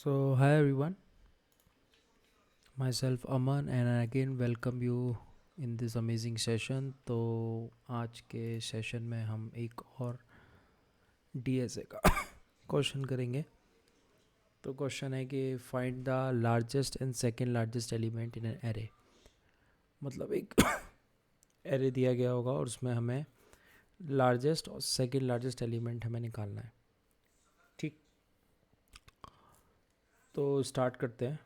So, hi everyone, myself Aman and I again welcome you in this amazing session. तो आज के session में हम एक और डीएसए का क्वेश्चन करेंगे. तो क्वेश्चन है कि find the largest and second largest element in an array. मतलब एक एरे दिया गया होगा और उसमें हमें लार्जेस्ट और सेकंड लार्जेस्ट एलिमेंट हमें निकालना है. ठीक, तो स्टार्ट करते हैं.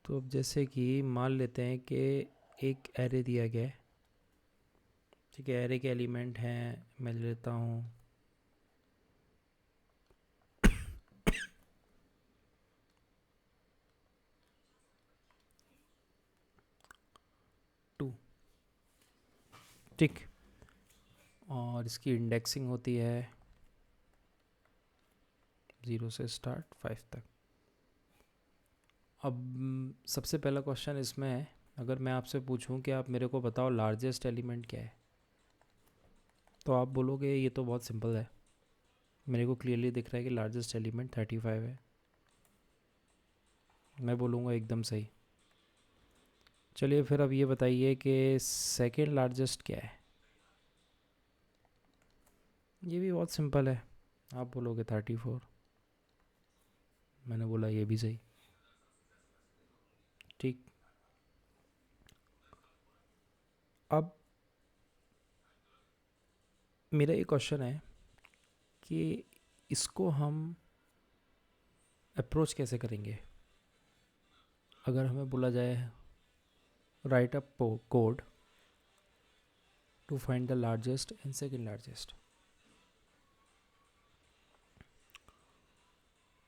तो अब जैसे कि मान लेते हैं कि एक एरे दिया गया है. ठीक है, एरे के एलिमेंट हैं, मैं ले लेता हूँ 2. ठीक, और इसकी इंडेक्सिंग होती है 0 से स्टार्ट 5 तक. अब सबसे पहला क्वेश्चन इसमें है, अगर मैं आपसे पूछूं कि आप मेरे को बताओ लार्जेस्ट एलिमेंट क्या है, तो आप बोलोगे ये तो बहुत सिंपल है, मेरे को क्लियरली दिख रहा है कि लार्जेस्ट एलिमेंट 35 है. मैं बोलूँगा एकदम सही. चलिए फिर अब ये बताइए कि सेकेंड लार्जेस्ट क्या है. ये भी बहुत सिंपल है, आप बोलोगे 34. मैंने बोला ये भी सही. ठीक, अब मेरा ये क्वेश्चन है कि इसको हम अप्रोच कैसे करेंगे. अगर हमें बोला जाए write a code to find the largest and second largest,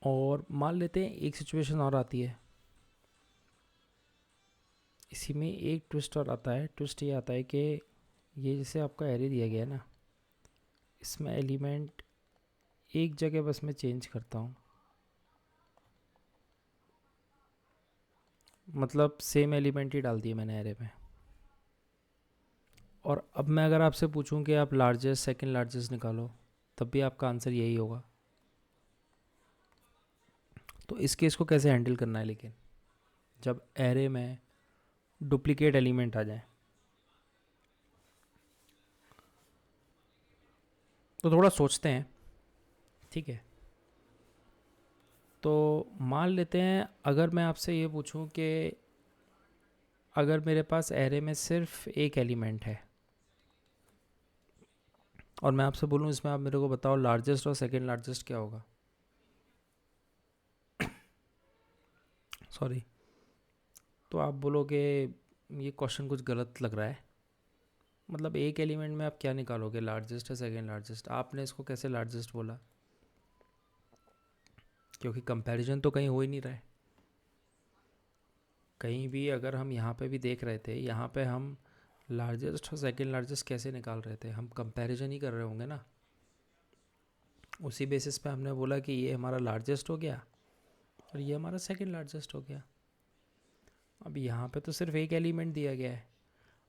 और मान लेते हैं एक सिचुएशन और आती है. इसी में एक ट्विस्ट और आता है. ट्विस्ट ये आता है कि ये जैसे आपका एरे दिया गया है ना, इसमें एलिमेंट एक जगह बस मैं चेंज करता हूँ. मतलब सेम एलिमेंट ही डाल दिए मैंने एरे में. और अब मैं अगर आपसे पूछूं कि आप लार्जेस्ट सेकंड लार्जेस्ट निकालो, तब भी आपका आंसर यही होगा. तो इस केस को कैसे हैंडल करना है, लेकिन जब एरे में डुप्लीकेट एलिमेंट आ जाए, तो थोड़ा सोचते हैं. ठीक है, तो मान लेते हैं अगर मैं आपसे ये पूछूं कि अगर मेरे पास एरे में सिर्फ एक एलिमेंट है और मैं आपसे बोलूं इसमें आप मेरे को बताओ लार्जेस्ट और सेकंड लार्जेस्ट क्या होगा. सॉरी, तो आप बोलोगे ये क्वेश्चन कुछ गलत लग रहा है. मतलब एक एलिमेंट में आप क्या निकालोगे, लार्जेस्ट है सेकंड लार्जेस्ट. आपने इसको कैसे लार्जेस्ट बोला, क्योंकि कंपैरिजन तो कहीं हो ही नहीं रहा है. कहीं भी अगर हम यहाँ पे भी देख रहे थे, यहाँ पे हम लार्जेस्ट और सेकंड लार्जेस्ट कैसे निकाल रहे थे, हम कंपैरिजन ही कर रहे होंगे ना. उसी बेसिस पे हमने बोला कि ये हमारा लार्जेस्ट हो गया और ये हमारा सेकंड लार्जेस्ट हो गया. अब यहाँ पे तो सिर्फ एक एलिमेंट दिया गया है.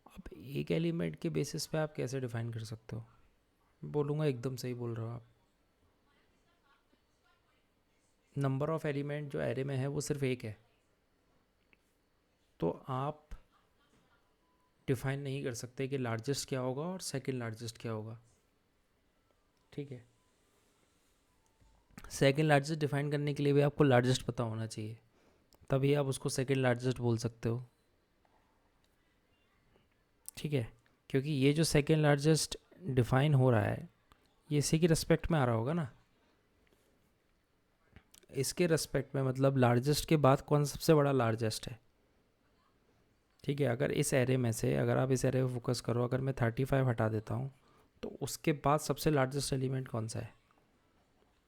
अब एक एलिमेंट के बेसिस पे आप कैसे डिफाइन कर सकते हो. बोलूँगा एकदम सही बोल रहे हो आप. नंबर ऑफ एलिमेंट जो एरे में है वो सिर्फ एक है, तो आप डिफाइन नहीं कर सकते कि लार्जेस्ट क्या होगा और सेकंड लार्जेस्ट क्या होगा. ठीक है, सेकंड लार्जेस्ट डिफाइन करने के लिए भी आपको लार्जेस्ट पता होना चाहिए, तभी आप उसको सेकंड लार्जेस्ट बोल सकते हो. ठीक है, क्योंकि ये जो सेकंड लार्जेस्ट डिफाइन हो रहा है ये इसी की रिस्पेक्ट में आ रहा होगा ना. इसके रिस्पेक्ट में मतलब लार्जेस्ट के बाद कौन सबसे बड़ा लार्जेस्ट है. ठीक है, अगर इस एरे में से अगर आप इस एरे पे फोकस करो, अगर मैं 35 हटा देता हूँ तो उसके बाद सबसे लार्जेस्ट एलिमेंट कौन सा है,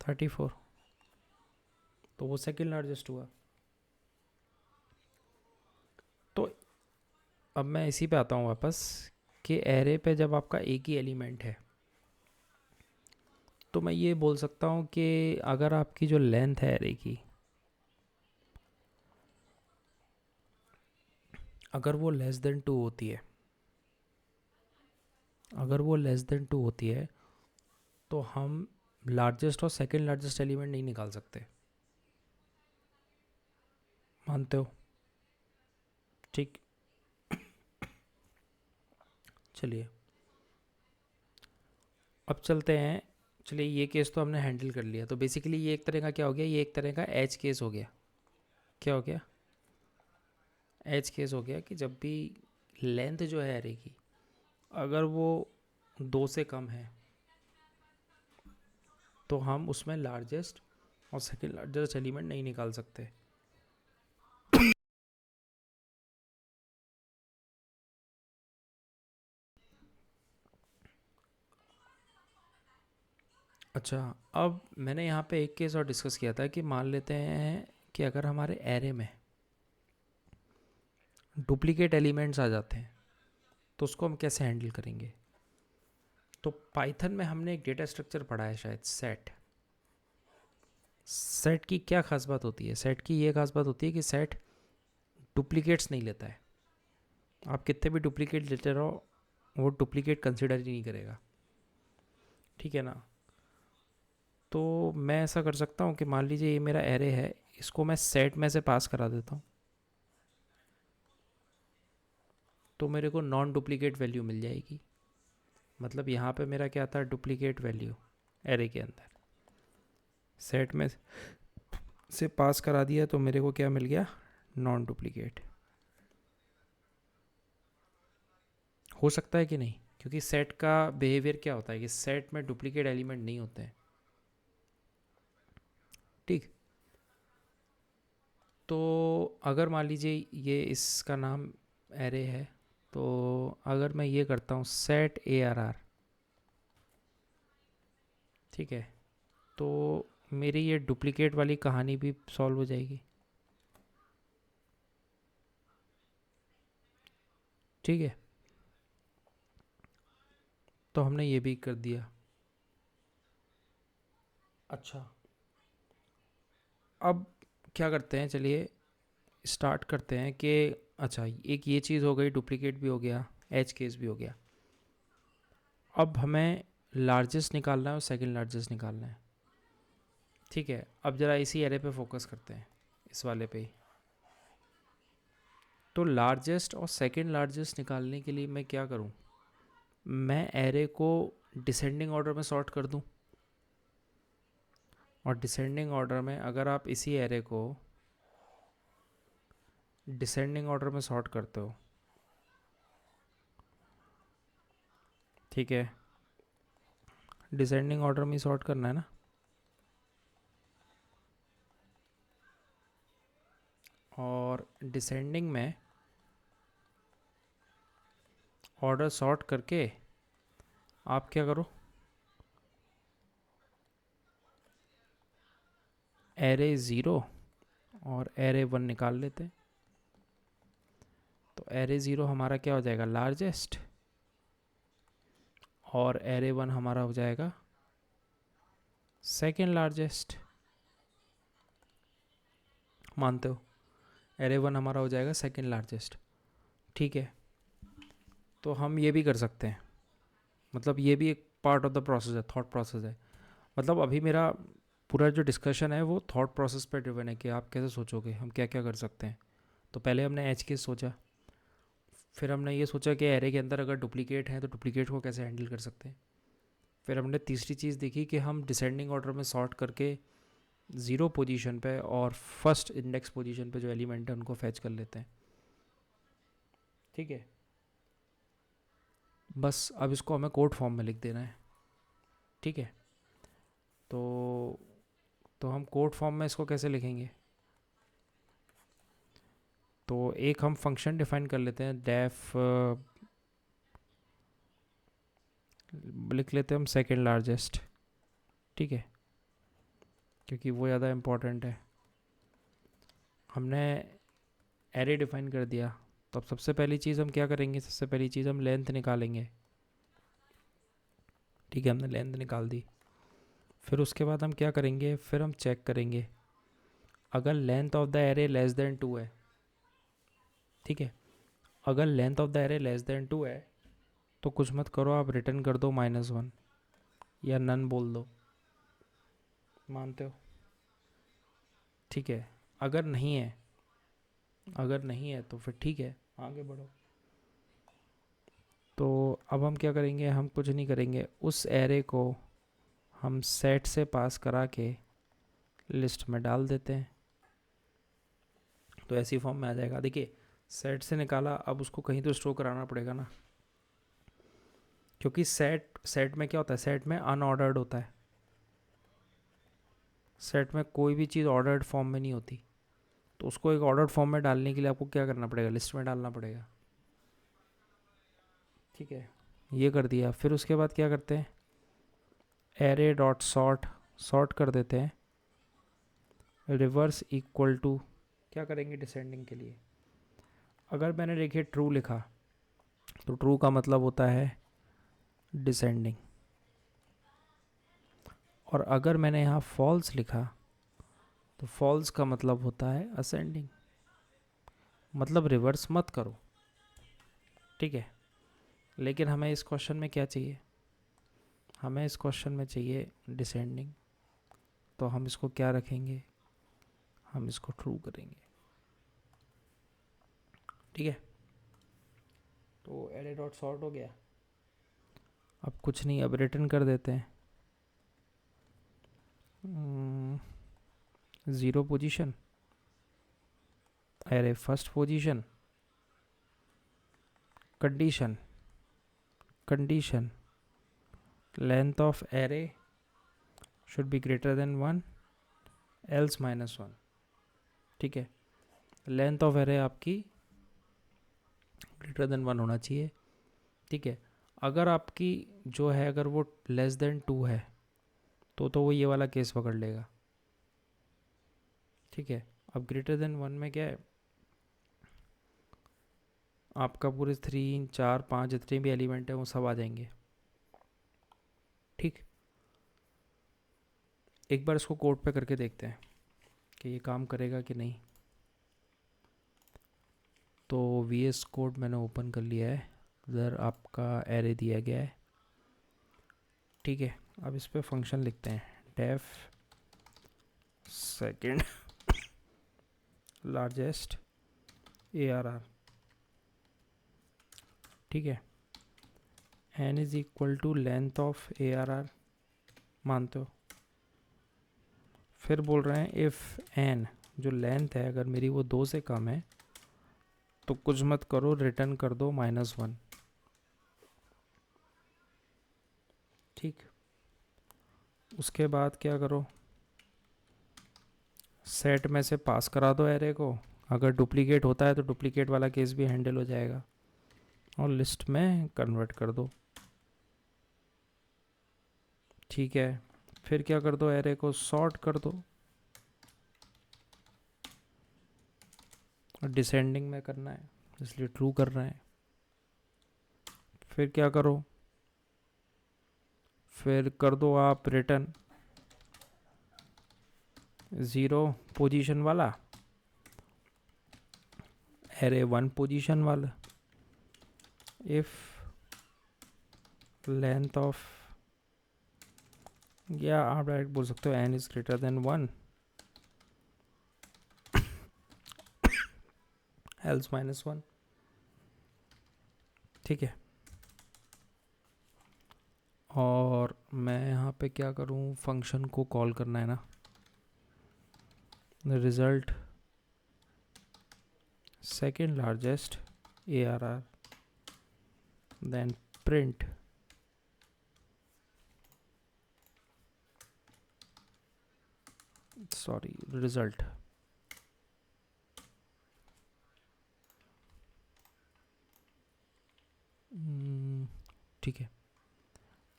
34. तो वो सेकंड लार्जेस्ट हुआ. तो अब मैं इसी पे आता हूँ वापस कि एरे पे जब आपका एक ही एलिमेंट है, तो मैं ये बोल सकता हूँ कि अगर आपकी जो लेंथ है एरे की, अगर वो लेस देन 2 होती है, अगर वो लेस देन 2 होती है, तो हम लार्जेस्ट और सेकंड लार्जेस्ट एलिमेंट नहीं निकाल सकते, मानते हो? ठीक, चलिए अब चलते हैं। चलिए ये केस तो हमने हैंडल कर लिया, तो बेसिकली ये एक तरह का क्या हो गया, ये एक तरह का एज केस हो गया। क्या हो गया? एज केस हो गया कि जब भी लेंथ जो है एरे की, अगर वो 2 से कम है तो हम उसमें लार्जेस्ट और सेकंड लार्जेस्ट एलिमेंट नहीं निकाल सकते। अच्छा, अब मैंने यहाँ पे एक केस और डिस्कस किया था कि मान लेते हैं कि अगर हमारे एरे में डुप्लीकेट एलिमेंट्स आ जाते हैं तो उसको हम कैसे हैंडल करेंगे। तो पाइथन में हमने एक डेटा स्ट्रक्चर पढ़ा है शायद, सेट। सेट की क्या खास बात होती है? सेट की ये खास बात होती है कि सेट डुप्लीकेट्स नहीं लेता है। आप कितने भी डुप्लीकेट लेते रहो, वो डुप्लीकेट कंसिडर ही नहीं करेगा, ठीक है ना। तो मैं ऐसा कर सकता हूँ कि मान लीजिए ये मेरा एरे है, इसको मैं सेट में से पास करा देता हूँ, तो मेरे को नॉन डुप्लीकेट वैल्यू मिल जाएगी। मतलब यहाँ पे मेरा क्या था, डुप्लीकेट वैल्यू एरे के अंदर सेट में से पास करा दिया, तो मेरे को क्या मिल गया, नॉन डुप्लीकेट। हो सकता है कि नहीं, क्योंकि सेट का बिहेवियर क्या होता है कि सेट में डुप्लीकेट एलिमेंट नहीं होते हैं, ठीक। तो अगर मान लीजिए ये इसका नाम एरे है, तो अगर मैं ये करता हूँ सेट ए आर आर, ठीक है, तो मेरी ये डुप्लीकेट वाली कहानी भी सॉल्व हो जाएगी, ठीक है। तो हमने ये भी कर दिया। अच्छा, अब क्या करते हैं, चलिए स्टार्ट करते हैं कि अच्छा एक ये चीज़ हो गई, डुप्लीकेट भी हो गया, एज केस भी हो गया। अब हमें लार्जेस्ट निकालना है और सेकंड लार्जेस्ट निकालना है, ठीक है। अब ज़रा इसी एरे पे फोकस करते हैं, इस वाले पे ही। तो लार्जेस्ट और सेकंड लार्जेस्ट निकालने के लिए मैं क्या करूं, मैं एरे को डिसेंडिंग ऑर्डर में सॉर्ट कर दूं। और डिसेंडिंग ऑर्डर में अगर आप इसी एरे को डिसेंडिंग ऑर्डर में सॉर्ट करते हो, ठीक है, डिसेंडिंग ऑर्डर में ही सॉर्ट करना है ना। और डिसेंडिंग में ऑर्डर सॉर्ट करके आप क्या करो, एरे ज़ीरो और एरे वन निकाल लेते हैं। तो एरे ज़ीरो हमारा क्या हो जाएगा, लार्जेस्ट, और एरे वन हमारा हो जाएगा सेकेंड लार्जेस्ट। मानते हो? एरे वन हमारा हो जाएगा सेकेंड लार्जेस्ट, ठीक है। तो हम ये भी कर सकते हैं, मतलब ये भी एक पार्ट ऑफ द प्रोसेस है, थॉट प्रोसेस है। मतलब अभी मेरा पूरा जो डिस्कशन है वो थॉट प्रोसेस पे ड्रिवन है कि आप कैसे सोचोगे, हम क्या क्या कर सकते हैं। तो पहले हमने एच केस सोचा, फिर हमने ये सोचा कि एरे के अंदर अगर डुप्लीकेट है तो डुप्लीकेट को कैसे हैंडल कर सकते हैं। फिर हमने तीसरी चीज़ देखी कि हम डिसेंडिंग ऑर्डर में सॉर्ट करके ज़ीरो पोजीशन पे और फर्स्ट इंडेक्स पोजीशन पे जो एलिमेंट है उनको फैच कर लेते हैं, ठीक है। बस अब इसको हमें कोड फॉर्म में लिख देना है, ठीक है। तो हम कोड फॉर्म में इसको कैसे लिखेंगे, तो एक हम फंक्शन डिफाइन कर लेते हैं, डेफ लिख लेते हैं हम सेकेंड लार्जेस्ट, ठीक है, क्योंकि वो ज़्यादा इम्पोर्टेंट है। हमने एरे डिफाइन कर दिया, तो अब सबसे पहली चीज़ हम क्या करेंगे, सबसे पहली चीज़ हम लेंथ निकालेंगे, ठीक है, हमने लेंथ निकाल दी। फिर उसके बाद हम क्या करेंगे, फिर हम चेक करेंगे अगर length of the array less than 2 है, ठीक है। अगर length of the array less than 2 है तो कुछ मत करो, आप रिटर्न कर दो -1 या नन बोल दो, मानते हो? ठीक है। अगर नहीं है, अगर नहीं है तो फिर ठीक है, आगे बढ़ो। तो अब हम क्या करेंगे, हम कुछ नहीं करेंगे, उस एरे को हम सेट से पास करा के लिस्ट में डाल देते हैं, तो ऐसी फॉर्म में आ जाएगा। देखिए, सेट से निकाला, अब उसको कहीं तो स्टोर कराना पड़ेगा ना, क्योंकि सेट सेट में क्या होता है, सेट में अनऑर्डर्ड होता है, सेट में कोई भी चीज़ ऑर्डर्ड फॉर्म में नहीं होती। तो उसको एक ऑर्डर्ड फॉर्म में डालने के लिए आपको क्या करना पड़ेगा, लिस्ट में डालना पड़ेगा। ठीक है, ये कर दिया। फिर उसके बाद क्या करते हैं, एरे डॉट सॉर्ट, सॉर्ट कर देते हैं, रिवर्स इक्वल टू, क्या करेंगे डिसेंडिंग के लिए। अगर मैंने देखिए ट्रू लिखा, तो ट्रू का मतलब होता है डिसेंडिंग, और अगर मैंने यहाँ फॉल्स लिखा तो फॉल्स का मतलब होता है असेंडिंग, मतलब रिवर्स मत करो। ठीक है, लेकिन हमें इस क्वेश्चन में क्या चाहिए, हमें इस क्वेश्चन में चाहिए डिसेंडिंग, तो हम इसको क्या रखेंगे, हम इसको ट्रू करेंगे। ठीक है, तो एरे डॉट सॉर्ट हो गया। अब कुछ नहीं, अब रिटर्न कर देते हैं, 0 position, array first position, condition, condition length of array should be greater than 1 else -1। ठीक है, लेंथ ऑफ एरे आपकी ग्रेटर देन 1 होना चाहिए। ठीक है, अगर आपकी जो है, अगर वो लेस देन 2 है, तो वो ये वाला केस पकड़ लेगा। ठीक है, अब ग्रेटर देन 1 में क्या है, आपका पूरे 3 4 5 जितने भी एलिमेंट हैं वो सब आ जाएंगे। ठीक, एक बार इसको कोड पे करके देखते हैं कि ये काम करेगा कि नहीं। तो VS कोड मैंने ओपन कर लिया है, इधर आपका एरे दिया गया है। ठीक है, अब इस पर फंक्शन लिखते हैं, डेफ सेकेंड लार्जेस्ट ARR। ठीक है, n is equal to length of ARR, मानते हो? फिर बोल रहे हैं इफ़ n, जो लेंथ है अगर मेरी वो 2 से कम है तो कुछ मत करो, रिटर्न कर दो -1। ठीक, उसके बाद क्या करो, सेट में से पास करा दो एरे को, अगर डुप्लीकेट होता है तो डुप्लीकेट वाला केस भी हैंडल हो जाएगा, और लिस्ट में कन्वर्ट कर दो। ठीक है, फिर क्या कर दो, एरे को सॉर्ट कर दो, डिसेंडिंग में करना है इसलिए ट्रू कर रहे हैं। फिर क्या करो, फिर कर दो आप रिटर्न 0 पोजीशन वाला, एरे 1 पोजीशन वाला, इफ लेंथ ऑफ, या आप डायरेक्ट बोल सकते हो n is greater than 1 else -1। ठीक है, और मैं यहाँ पे क्या करूँ, फंक्शन को कॉल करना है ना, result second largest ARR, then print result. ठीक है,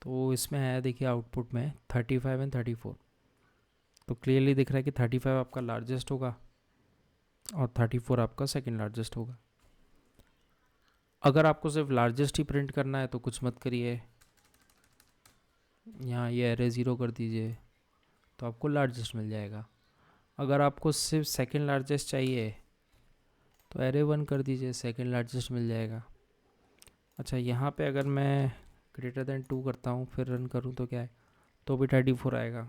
तो इसमें है देखिए आउटपुट में 35 एंड 34, तो क्लियरली दिख रहा है कि 35 आपका लार्जेस्ट होगा और 34 आपका सेकंड लार्जेस्ट होगा। अगर आपको सिर्फ लार्जेस्ट ही प्रिंट करना है तो कुछ मत करिए, यहाँ ये एरे 0 कर दीजिए तो आपको लार्जेस्ट मिल जाएगा। अगर आपको सिर्फ सेकंड लार्जेस्ट चाहिए तो एरे 1 कर दीजिए, सेकंड लार्जेस्ट मिल जाएगा। अच्छा, यहाँ पे अगर मैं ग्रेटर देन 2 करता हूँ फिर रन करूँ तो क्या है, तो भी 34 आएगा।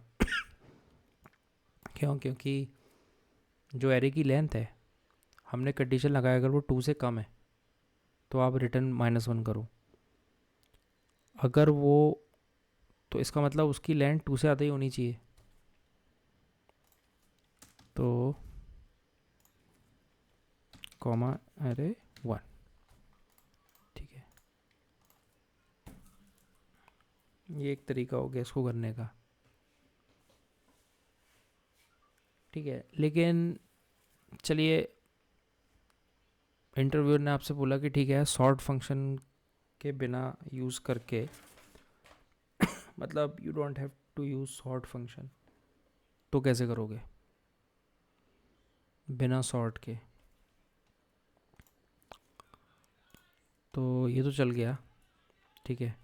क्यों? क्योंकि जो एरे की लेंथ है, हमने कंडीशन लगाया अगर वो 2 से कम है तो आप रिटर्न -1 करो। अगर वो, तो इसका मतलब उसकी लेंथ 2 से ज़्यादा ही होनी चाहिए। तो कॉमा एरे 1, ठीक है। ये एक तरीका हो गया इसको करने का, ठीक है। लेकिन चलिए, इंटरव्यूअर ने आपसे बोला कि ठीक है सॉर्ट फंक्शन के बिना यूज़ करके, मतलब you don't have to use sort function, तो कैसे करोगे बिना सॉर्ट के? तो ये तो चल गया, ठीक है।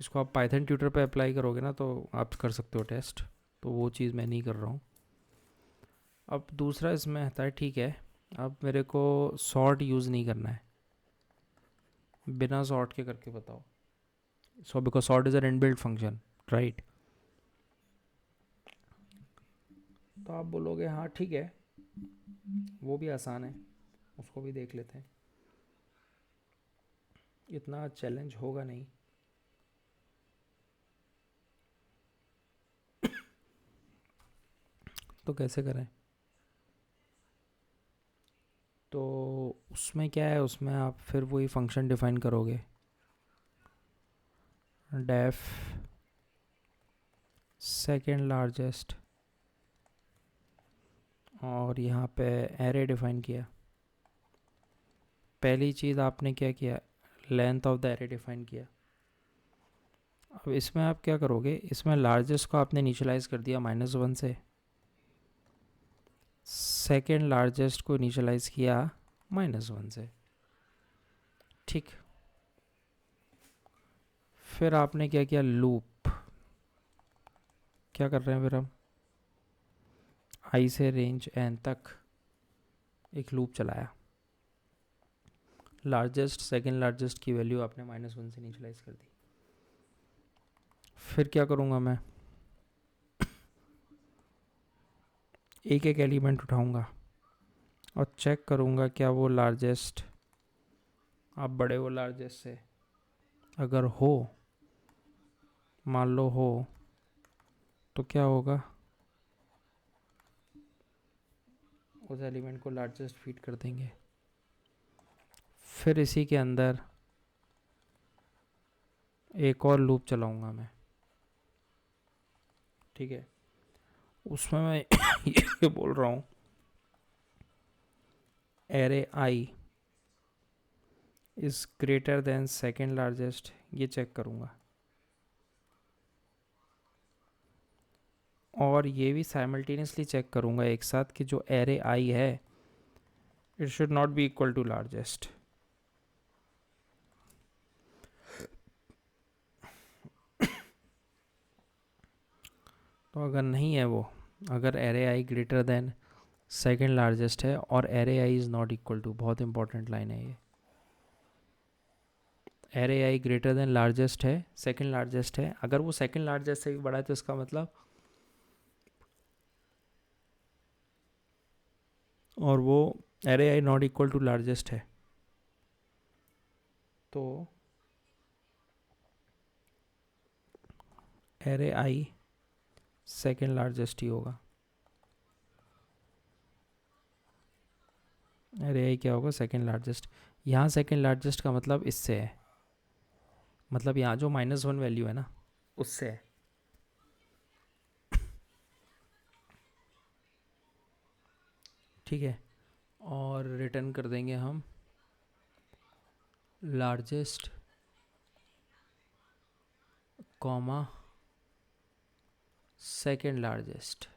इसको आप पाइथन ट्यूटर पे अप्लाई करोगे ना तो आप कर सकते हो टेस्ट, तो वो चीज़ मैं नहीं कर रहा हूँ। अब दूसरा इसमें आता है, ठीक है, अब मेरे को सॉर्ट यूज़ नहीं करना है, बिना सॉर्ट के करके बताओ। So because sort is an inbuilt function, right? तो आप बोलोगे हाँ ठीक है, वो भी आसान है, उसको भी देख लेते हैं, इतना चैलेंज होगा नहीं। तो कैसे करें? तो उसमें क्या है, उसमें आप फिर वही फंक्शन डिफाइन करोगे, डेफ सेकेंड लार्जेस्ट, और यहाँ पे एरे डिफाइन किया। पहली चीज़ आपने क्या किया, length of the array define किया। अब इसमें आप क्या करोगे, इसमें लार्जेस्ट को आपने इनिशियलाइज कर दिया -1 से, सेकेंड लार्जेस्ट को इनिशियलाइज किया -1 से, ठीक। फिर आपने क्या किया, लूप। क्या कर रहे हैं फिर हम, आई से रेंज एन तक एक लूप चलाया, लार्जेस्ट सेकेंड लार्जेस्ट की वैल्यू आपने -1 से इनिशियलाइज कर दी। फिर क्या करूँगा मैं, एक एक एलिमेंट उठाऊँगा और चेक करूँगा क्या वो लार्जेस्ट, आप बड़े हो लार्जेस्ट से, अगर हो, मान लो हो, तो क्या होगा, उस एलिमेंट को लार्जेस्ट फीड कर देंगे। फिर इसी के अंदर एक और लूप चलाऊंगा मैं, ठीक है। उसमें मैं ये बोल रहा हूँ, array i is greater than second largest, ये चेक करूँगा। और ये भी साइमल्टेनियसली चेक करूँगा एक साथ कि जो एरे आई है it should not be equal to largest. तो अगर नहीं है वो, अगर array i greater than second largest है और array i is not equal to, बहुत इंपॉर्टेंट लाइन है ये, array i greater than largest है, सेकेंड लार्जेस्ट है, अगर वो सेकेंड लार्जेस्ट से भी बड़ा है तो इसका मतलब, और वो array i not equal to largest है, तो एरे आई सेकेंड लार्जेस्ट ही होगा। एरे आई क्या होगा, सेकेंड लार्जेस्ट। यहाँ सेकेंड लार्जेस्ट का मतलब इससे है, मतलब यहाँ जो -1 वैल्यू है ना उससे है, ठीक है। और रिटर्न कर देंगे हम लार्जेस्ट कॉमा सेकेंड लार्जेस्ट,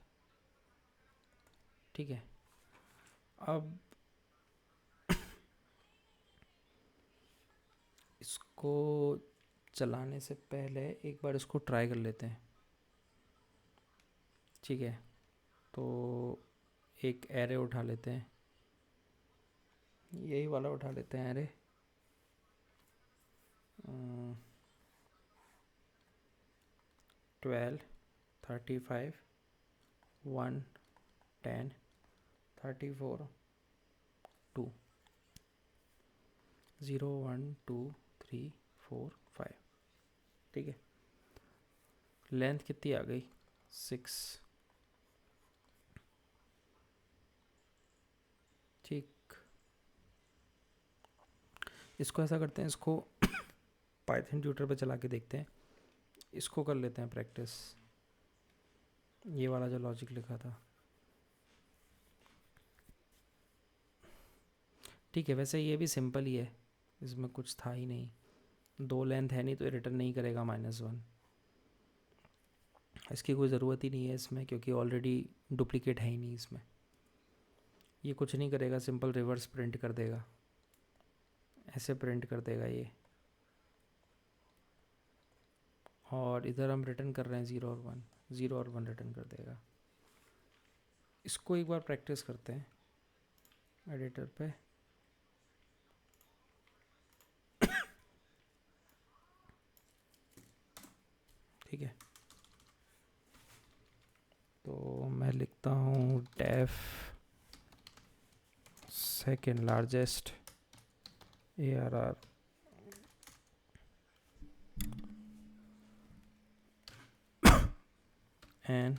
ठीक है। अब इसको चलाने से पहले एक बार इसको ट्राई कर लेते हैं, ठीक है। तो एक एरे उठा लेते हैं, यही वाला उठा लेते हैं एरे, 12, 35, 1, 10, 34, 2, 0, 1, 2, 3, 4, 5। ठीक है, लेंथ कितनी आ गई? 6। ठीक, इसको ऐसा करते हैं, इसको पाइथन ट्यूटर पे चला के देखते हैं, इसको कर लेते हैं प्रैक्टिस, ये वाला जो लॉजिक लिखा था। ठीक है, वैसे ये भी सिंपल ही है, इसमें कुछ था ही नहीं, 2 लेंथ है नहीं तो रिटर्न नहीं करेगा -1। इसकी कोई ज़रूरत ही नहीं है इसमें, क्योंकि ऑलरेडी डुप्लीकेट है ही नहीं इसमें। ये कुछ नहीं करेगा, सिंपल रिवर्स प्रिंट कर देगा, ऐसे प्रिंट कर देगा ये। और इधर हम रिटर्न कर रहे हैं 0 और 1, 0 और 1 रिटर्न कर देगा। इसको एक बार प्रैक्टिस करते हैं एडिटर पे। ठीक है, तो मैं लिखता हूँ def second largest ARR and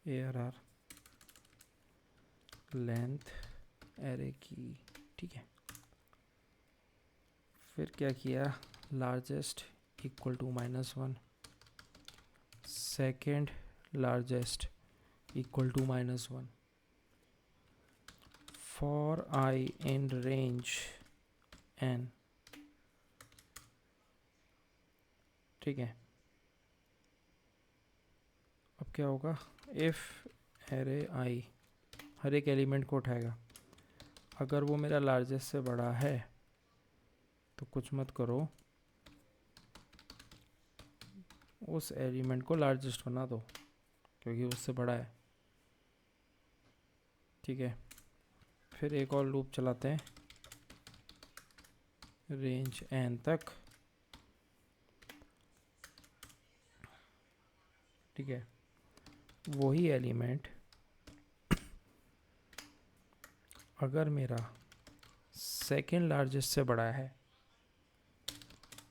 ARR length array की। ठीक है, फिर क्या किया, largest equal to -1, second largest equal to -1, for I in range n। ठीक है, अब क्या होगा, इफ़ एरे I हर एक एलिमेंट को उठाएगा, अगर वो मेरा लार्जेस्ट से बड़ा है तो कुछ मत करो, उस एलिमेंट को लार्जेस्ट बना दो क्योंकि उससे बड़ा है। ठीक है, फिर एक और लूप चलाते हैं रेंज n तक। ठीक है, वही एलिमेंट अगर मेरा सेकेंड लार्जेस्ट से बड़ा है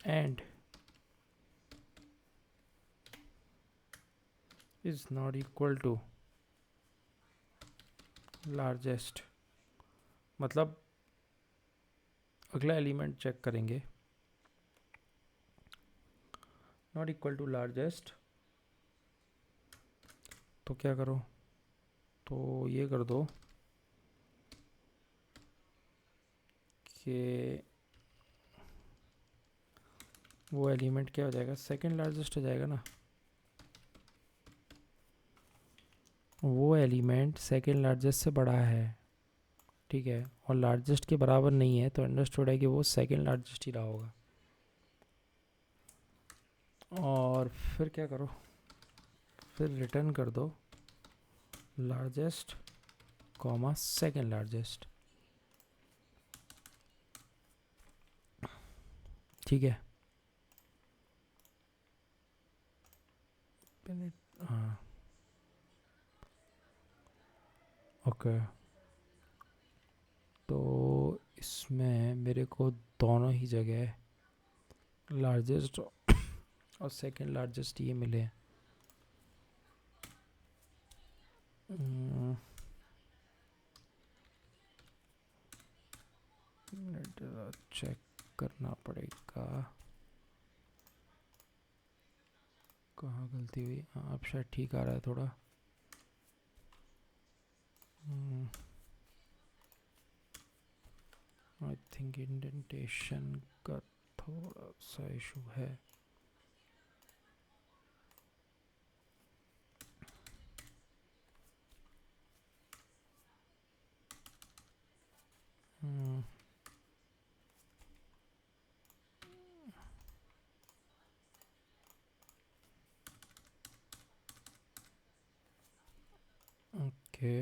and is not equal to largest, मतलब अगला एलिमेंट चेक करेंगे, नॉट इक्वल टू लार्जेस्ट, तो क्या करो, तो ये कर दो कि वो एलिमेंट क्या हो जाएगा, सेकंड लार्जेस्ट हो जाएगा ना, वो एलिमेंट सेकंड लार्जेस्ट से बड़ा है। ठीक है, और लार्जेस्ट के बराबर नहीं है, तो अंडरस्टूड है कि वो सेकंड लार्जेस्ट ही रहा होगा। और फिर क्या करो, फिर रिटर्न कर दो लार्जेस्ट कॉमा सेकंड लार्जेस्ट। ठीक है, हाँ ओके, तो इसमें मेरे को दोनों ही जगह लार्जेस्ट और सेकंड लार्जेस्ट ये मिले। चेक करना पड़ेगा कहाँ गलती हुई। हाँ, अब शायद ठीक आ रहा है थोड़ा। आई थिंक इंडेंटेशन का थोड़ा सा इशू है। ओके,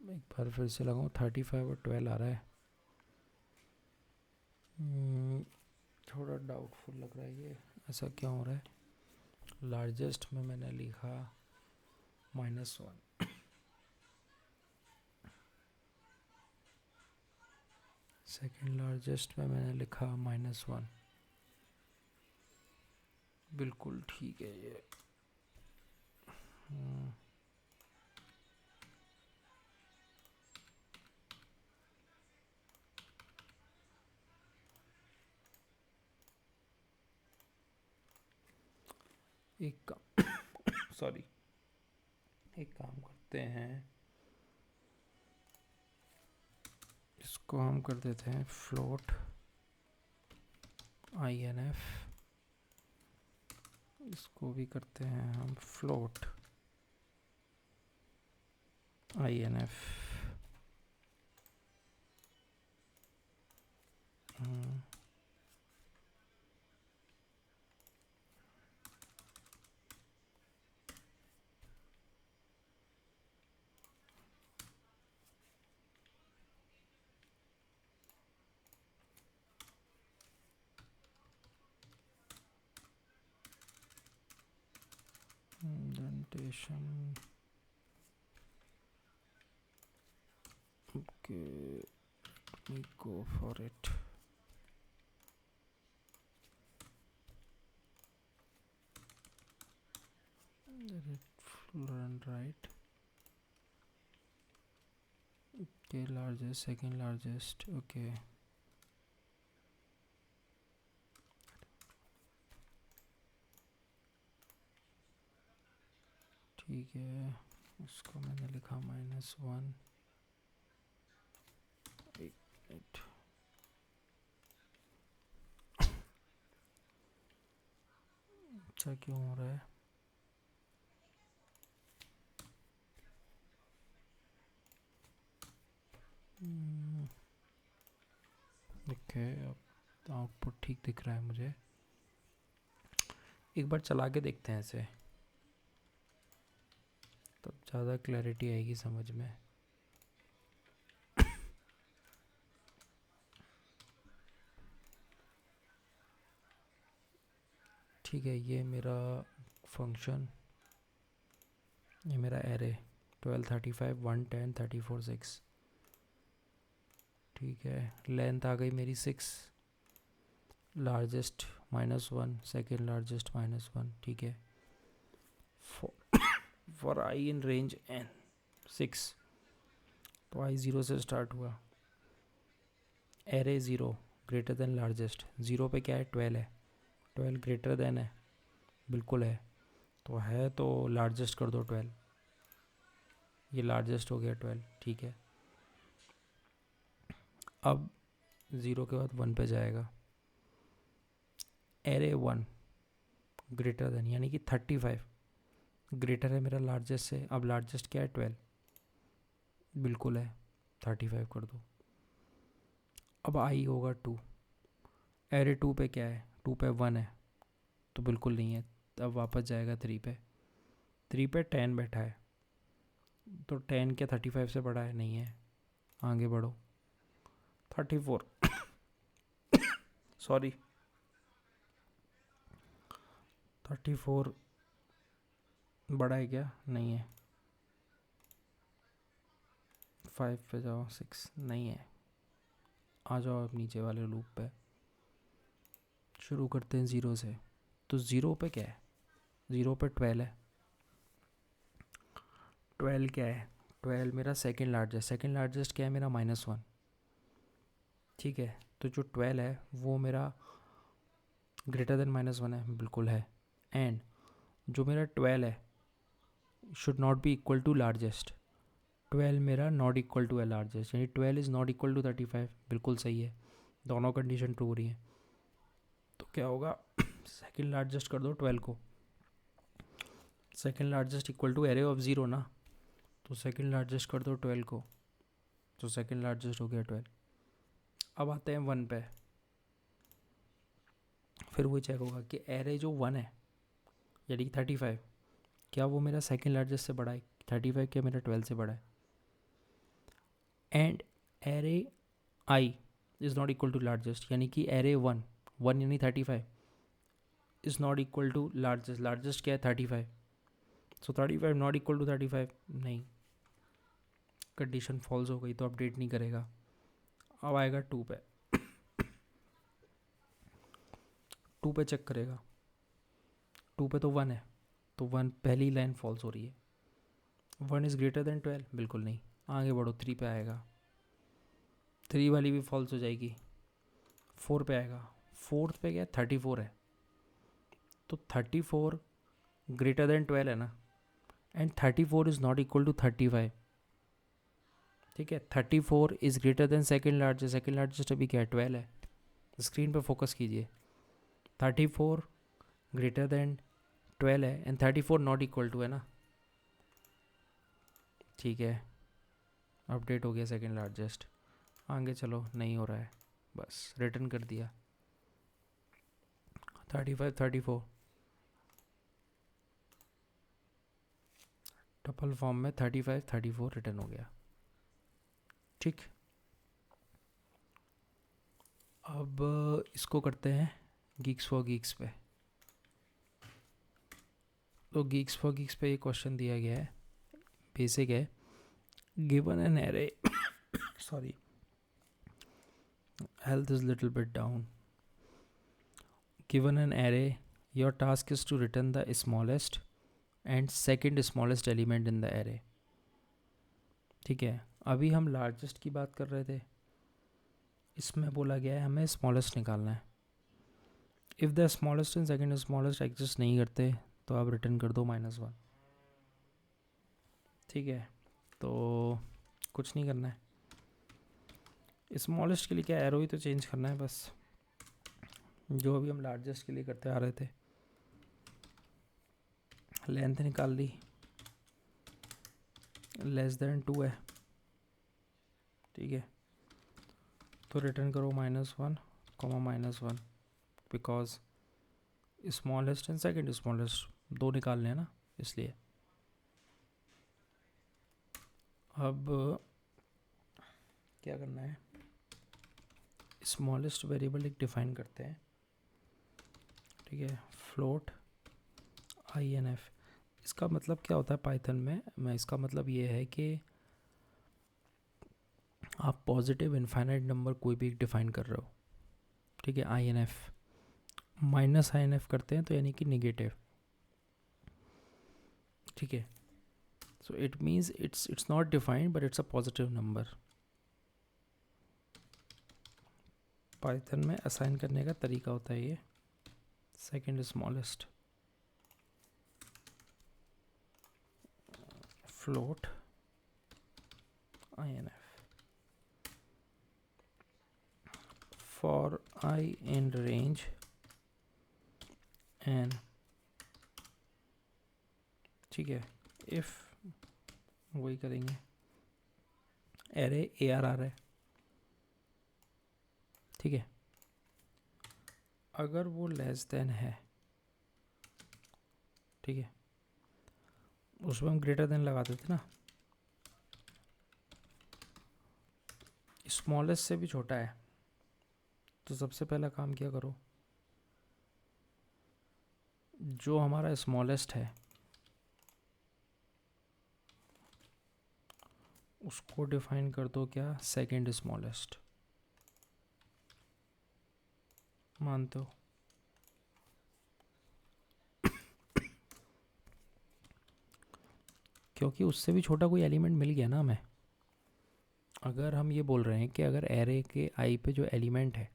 एक बार फिर से लगाऊँ, 35 और 12 आ रहा है। थोड़ा डाउटफुल लग रहा है ये, ऐसा क्या हो रहा है। लार्जेस्ट में मैंने लिखा -1, सेकेंड लार्जेस्ट में मैंने लिखा -1। बिल्कुल ठीक है ये। एक काम सॉरी, एक काम करते हैं, इसको हम कर देते हैं फ्लोट INF, इसको भी करते हैं हम float INF। indentation, okay, let me go for it. Let it run right. Okay, largest, second largest, okay. ठीक है, उसको मैंने लिखा -1। एक मिनट, अच्छा क्यों हो रहा है? ओके, अब आउटपुट ठीक दिख रहा है मुझे। एक बार चला के देखते हैं ऐसे, तब ज़्यादा क्लैरिटी आएगी समझ में। ठीक है, ये मेरा फंक्शन, ये मेरा एरे 12, 35, 1, 10, 34, 6। ठीक है, लेंथ आ गई मेरी 6, लार्जेस्ट -1, सेकेंड लार्जेस्ट -1। ठीक है, for I in range n 6, तो आई 0 से स्टार्ट हुआ, एरे 0 ग्रेटर देन लार्जेस्ट, 0 पे क्या है? 12 है, 12 ग्रेटर देन है, बिल्कुल है, तो लार्जेस्ट कर दो 12, ये लार्जेस्ट हो गया 12। ठीक है, अब 0 के बाद 1 पे जाएगा, एरे 1 ग्रेटर देन, यानी कि 35 ग्रेटर है मेरा लार्जेस्ट से। अब लार्जेस्ट क्या है? 12, बिल्कुल है, 35 कर दो। अब आई होगा 2, एरे 2 पे क्या है? 2 पे 1 है, तो बिल्कुल नहीं है, अब वापस जाएगा 3 पे। 3 पे 10 बैठा है, तो 10 क्या 35 से बड़ा है? नहीं है, आगे बढ़ो। 34 सॉरी 34 बड़ा है क्या? नहीं है। 5 पे जाओ, 6 नहीं है, आ जाओ अब नीचे वाले लूप पे। शुरू करते हैं 0 से, तो 0 पे क्या है? 0 पे 12 है, 12 क्या है? 12 मेरा सेकेंड लार्जेस्ट, सेकेंड लार्जेस्ट क्या है मेरा? -1। ठीक है, तो जो 12 है वो मेरा ग्रेटर देन -1 है, बिल्कुल है। एंड जो मेरा 12 है should not be equal to largest, 12 मेरा नॉट इक्वल टू है लार्जेस्ट, यानी 12 इज़ नॉट इक्वल टू 35, बिल्कुल सही है, दोनों कंडीशन ट्रू हो रही हैं। तो क्या होगा? सेकेंड लार्जेस्ट कर दो 12 को, second largest equal to array of 0 ना, तो सेकेंड लार्जेस्ट कर दो 12 को, तो सेकेंड लार्जेस्ट हो गया 12। अब आते हैं 1 पे, फिर वो चेक होगा कि एरे जो 1 है यानी कि 35, क्या वो मेरा सेकेंड लार्जेस्ट से बड़ा है? 35 क्या मेरा 12 से बड़ा है? And array i is not equal to largest, यानी कि एरे 1 यानी 35 is not equal to largest. Largest क्या है? 35. So 35 not equal to 35. नहीं, कंडीशन फॉल्स हो गई तो अपडेट नहीं करेगा. अब आएगा 2 पे. 2 पे चेक करेगा. 2 पे तो 1 है, तो 1 पहली लाइन फॉल्स हो रही है. 1 इज़ ग्रेटर देन 12, बिल्कुल नहीं. आगे बढ़ो, 3 पे आएगा, 3 वाली भी फॉल्स हो जाएगी. 4 पे आएगा. 4th पे क्या? 34 है, तो 34 ग्रेटर देन 12 है ना. And 34 is not equal to 35. ठीक है, 34 is greater than second largest. Second largest अभी क्या है? 12 है. स्क्रीन पे फोकस कीजिए. 34 ग्रेटर देन 12 है एंड 34 नॉट इक्वल टू है ना. ठीक है, अपडेट हो गया सेकेंड लार्जेस्ट. आगे चलो, नहीं हो रहा है, बस रिटर्न कर दिया. 35 34 टपल फॉर्म में 35 34 रिटर्न हो गया. ठीक, अब इसको करते हैं गीक्स फॉर गीक्स पे. तो गीक्स फॉर गीक्स पे ये क्वेश्चन दिया गया है, बेसिक है. Given an array sorry, health is little bit down. Given an array, your task is to return the smallest and second smallest element in the array. ठीक है, अभी हम लार्जेस्ट की बात कर रहे थे, इसमें बोला गया है हमें स्मॉलेस्ट निकालना है. If the smallest and second smallest exist नहीं करते तो आप रिटर्न कर दो -1. ठीक है, तो कुछ नहीं करना है. स्मॉलेस्ट के लिए क्या, एरो ही तो चेंज करना है बस, जो अभी हम लार्जेस्ट के लिए करते आ रहे थे. लेंथ निकाल ली, लेस देन 2 है. ठीक है, तो रिटर्न करो -1, -1, because smallest and second smallest दो निकालने हैं ना, इसलिए. अब क्या करना है, स्मॉलेस्ट वेरिएबल एक डिफाइन करते हैं. ठीक है, फ्लोट INF. इसका मतलब क्या होता है पाइथन में? इसका मतलब ये है कि आप पॉजिटिव इनफाइनाइट नंबर कोई भी डिफाइन कर रहे हो. ठीक है, INF -INF करते हैं तो यानी कि निगेटिव. ठीक है, so it means it's not defined but it's a positive number. Python में असाइन करने का तरीका होता है ये. Second smallest, float INF for I in range and. ठीक है, if वही करेंगे, एरे ARR है. ठीक है, अगर वो लेस देन है, ठीक है, उसमें हम ग्रेटर देन लगा देते ना. स्मॉलेस्ट से भी छोटा है, तो सबसे पहला काम क्या करो, जो हमारा स्मॉलेस्ट है उसको डिफाइन कर दो क्या, सेकेंड स्मॉलेस्ट. मानते हो? क्योंकि उससे भी छोटा कोई एलिमेंट मिल गया ना हमें. अगर हम ये बोल रहे हैं कि अगर एरे के आई पे जो एलिमेंट है,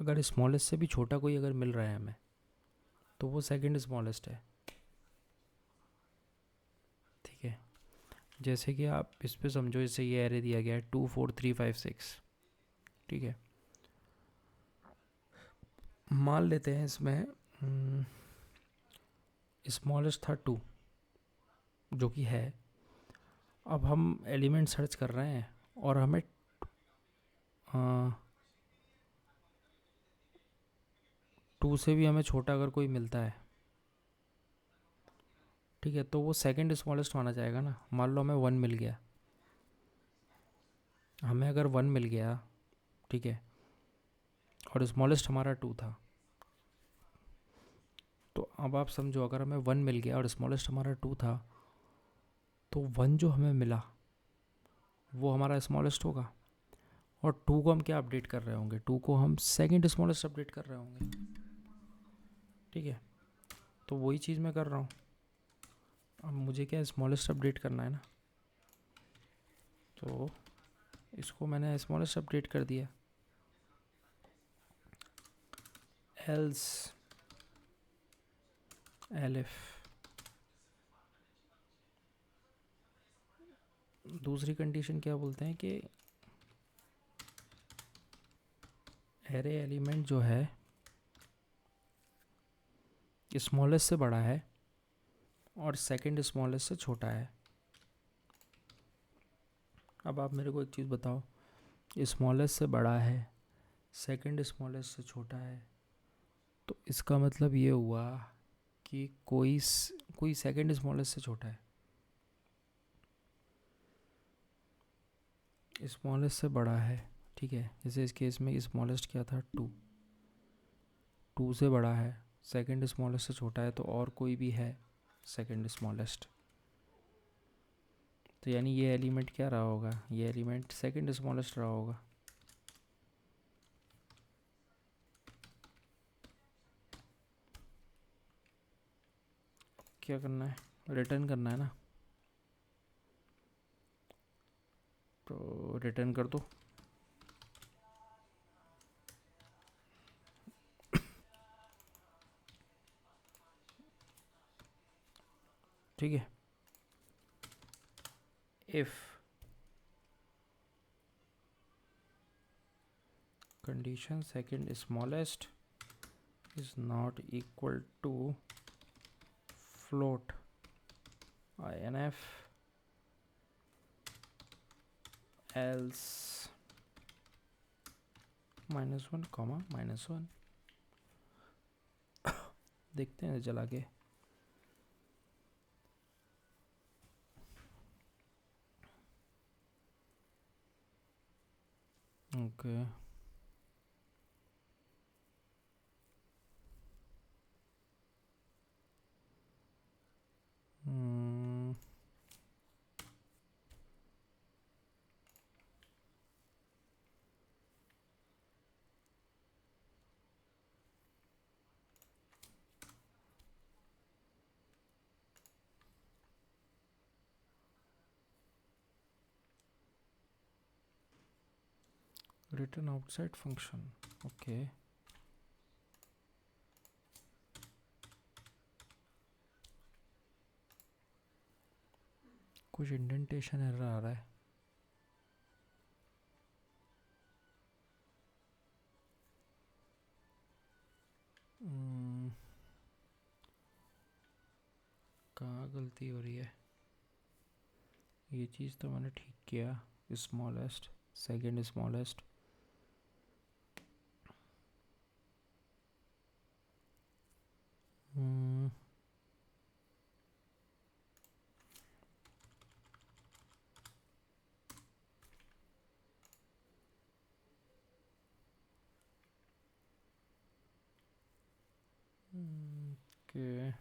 अगर स्मॉलेस्ट से भी छोटा कोई अगर मिल रहा है हमें, तो वो सेकंड स्मॉलेस्ट है. ठीक है, जैसे कि आप इस पे समझो, इससे ये एरे दिया गया है 2 4 3 5 6. ठीक है, मान लेते हैं इसमें स्मॉलेस्ट था 2, जो कि है. अब हम एलिमेंट सर्च कर रहे हैं और हमें 2 से भी हमें छोटा अगर कोई मिलता है, ठीक है, तो वो सेकंड स्मॉलेस्ट माना जाएगा ना. मान लो हमें 1 मिल गया, हमें अगर 1 मिल गया, ठीक है, और स्मॉलेस्ट हमारा 2 था, अब आप समझो, अगर हमें 1 मिल गया और स्मॉलेस्ट हमारा 2 था, तो 1 जो हमें मिला वो हमारा स्मॉलेस्ट होगा, और 2 को हम क्या अपडेट कर रहे होंगे, 2 को हम सेकंड स्मॉलेस्ट अपडेट कर रहे होंगे। ठीक है, तो वही चीज़ मैं कर रहा हूँ। अब मुझे क्या स्मॉलेस्ट अपडेट करना है ना, तो इसको मैंने स्मॉलेस्ट अपडेट कर दिया। एल्स एलिफ, दूसरी कंडीशन क्या बोलते हैं कि एरे एलिमेंट जो है स्मॉलेस्ट से बड़ा है और सेकंड स्मॉलेस्ट से छोटा है। अब आप मेरे को एक चीज़ बताओ, स्मॉलेस्ट से बड़ा है, सेकंड स्मॉलेस्ट से छोटा है, तो इसका मतलब ये हुआ कि कोई सेकंड स्मॉलेस्ट से छोटा है। स्मॉलेस्ट से बड़ा है, ठीक है, जैसे इस केस में स्मॉलेस्ट क्या था 2, 2 से बड़ा है, सेकंड स्मॉलेस्ट से छोटा है, तो और कोई भी है सेकंड स्मॉलेस्ट, तो यानी ये एलिमेंट क्या रहा होगा, ये एलिमेंट सेकंड स्मॉलेस्ट रहा होगा। क्या करना है, रिटर्न करना है ना, तो रिटर्न कर दो। ठीक है, if condition second smallest is not equal to float inf, else -1, -1। देखते हैं चला के। Okay, written outside function. Okay, कुछ इंडेंटेशन एरर आ रहा है। कहाँ गलती हो रही है, ये चीज़ तो मैंने ठीक किया, smallest second smallest. Okay.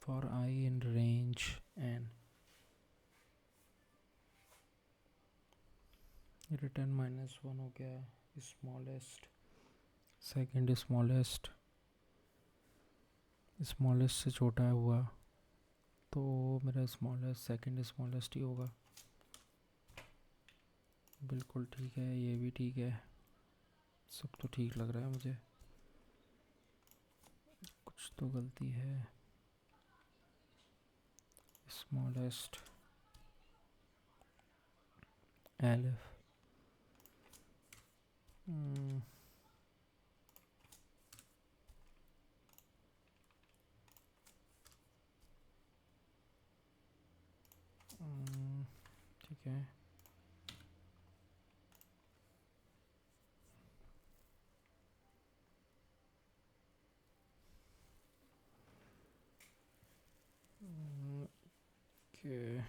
For I in range n, return -1 हो गया, स्मॉलेस्ट सेकंड स्मॉलेस्ट स्मॉलेस्ट से छोटा हुआ, तो मेरा स्मॉलेस्ट सेकंड स्मॉलेस्ट ही होगा। बिल्कुल ठीक है, ये भी ठीक है, सब तो ठीक लग रहा है मुझे। कुछ तो गलती है, स्मॉलेस्ट एलिफ, ठीक है। Okay.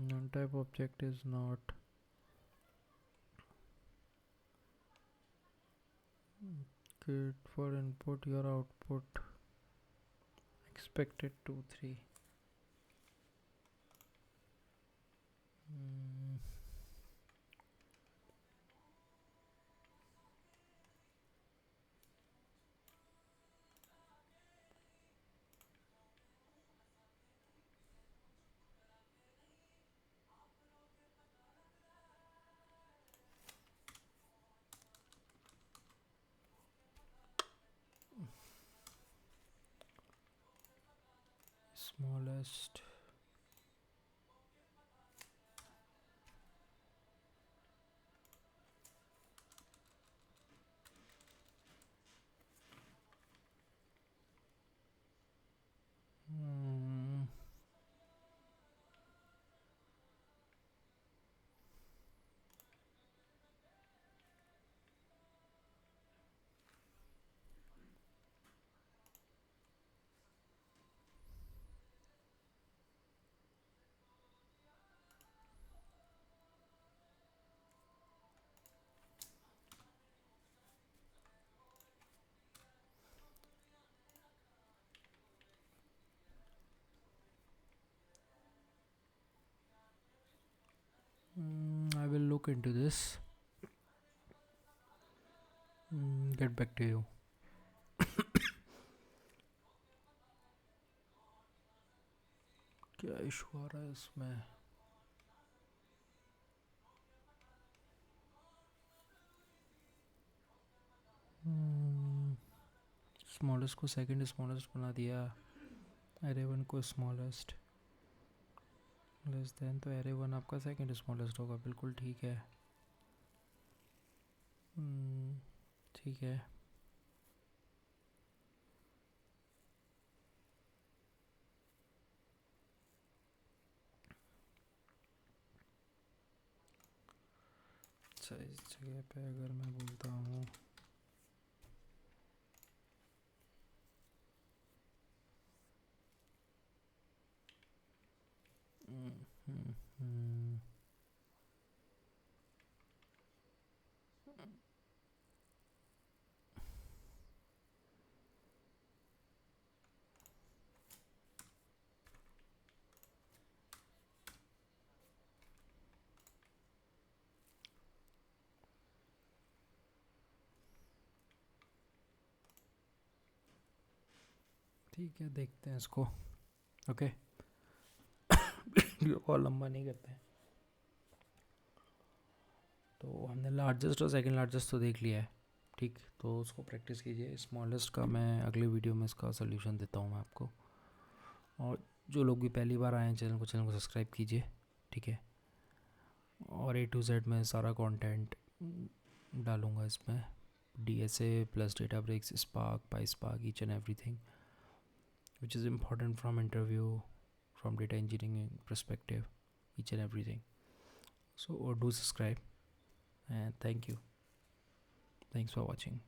Non-type object is not good for input. Your output expected 2 3. Smallest. I will look into this. Get back to you. क्या इशू आ रहा है इसमें? स्मॉलेस्ट को सेकंड स्मॉलेस्ट बना दिया, एरे वन को स्मॉलेस्ट, लेस देन तो एरे वन आपका सेकंड स्मॉलेस्ट होगा. बिल्कुल ठीक है. ठीक है. अच्छा, इस जगह पे अगर मैं बोलता हूँ ठीक है, देखते हैं इसको. ओके. वीडियो कॉल लंबा नहीं करते हैं. तो हमने लार्जेस्ट और सेकंड लार्जेस्ट तो देख लिया है. ठीक, तो उसको प्रैक्टिस कीजिए. स्मॉलेस्ट का मैं अगले वीडियो में इसका सोल्यूशन देता हूँ मैं आपको. और जो लोग भी पहली बार आए हैं चैनल को सब्सक्राइब कीजिए. ठीक है. और A to Z में सारा कंटेंट डालूँगा इसमें. DSA plus Databricks, Spark, PySpark, each and everything which is important from interview, from data engineering perspective, each and everything. So do subscribe and thank you. Thanks for watching.